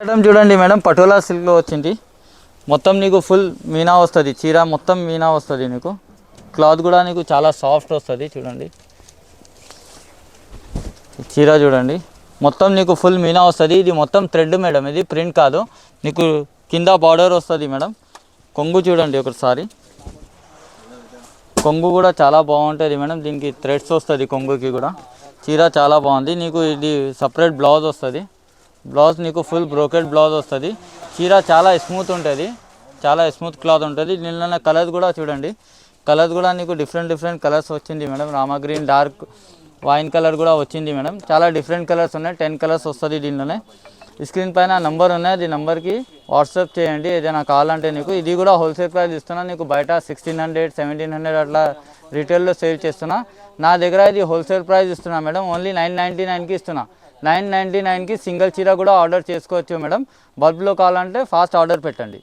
Madam చూడండి madam, patola సిల్క్లో వచ్చింది. మొత్తం నీకు ఫుల్ మీనా వస్తుంది, చీర మొత్తం మీనా వస్తుంది. నీకు క్లాత్ కూడా నీకు చాలా సాఫ్ట్ వస్తుంది. చూడండి చీర చూడండి, మొత్తం నీకు ఫుల్ మీనా వస్తుంది. ఇది మొత్తం థ్రెడ్ మేడం, ఇది ప్రింట్ కాదు. నీకు కింద బార్డర్ వస్తుంది మేడం. కొంగు చూడండి ఒకసారి, కొంగు కూడా చాలా బాగుంటుంది మేడం. దీనికి థ్రెడ్స్ వస్తుంది కొంగుకి కూడా. చీర చాలా బాగుంది. నీకు ఇది సపరేట్ బ్లౌజ్ వస్తుంది. బ్లౌజ్ నీకు ఫుల్ బ్రోకెడ్ బ్లౌజ్ వస్తుంది. చీర చాలా స్మూత్ ఉంటుంది, చాలా స్మూత్ క్లాత్ ఉంటుంది. దీనిలో కలర్స్ కూడా చూడండి, కలర్స్ కూడా నీకు డిఫరెంట్ కలర్స్ వచ్చింది madam. Rama green, dark wine colour కూడా వచ్చింది మేడం. చాలా డిఫరెంట్ కలర్స్ ఉన్నాయి, 10 కలర్స్ వస్తుంది దీనిలోనే. స్క్రీన్ పైన నంబర్ ఉన్నాయి, అది నెంబర్కి వాట్సాప్ చేయండి ఏదైనా కావాలంటే. నీకు ఇది కూడా హోల్సేల్ ప్రైస్ ఇస్తున్నా. నీకు బయట 1600, 1700 అట్లా రీటైల్లో సేల్ చేస్తున్నా. నా దగ్గర ఇది హోల్సేల్ ప్రైస్ ఇస్తున్నా మేడం. ఓన్లీ 999కి ఇస్తున్నా. 999కి సింగిల్ చీర కూడా ఆర్డర్ చేసుకోవచ్చు మేడం. బల్క్లో కావాలంటే ఫాస్ట్ ఆర్డర్ పెట్టండి.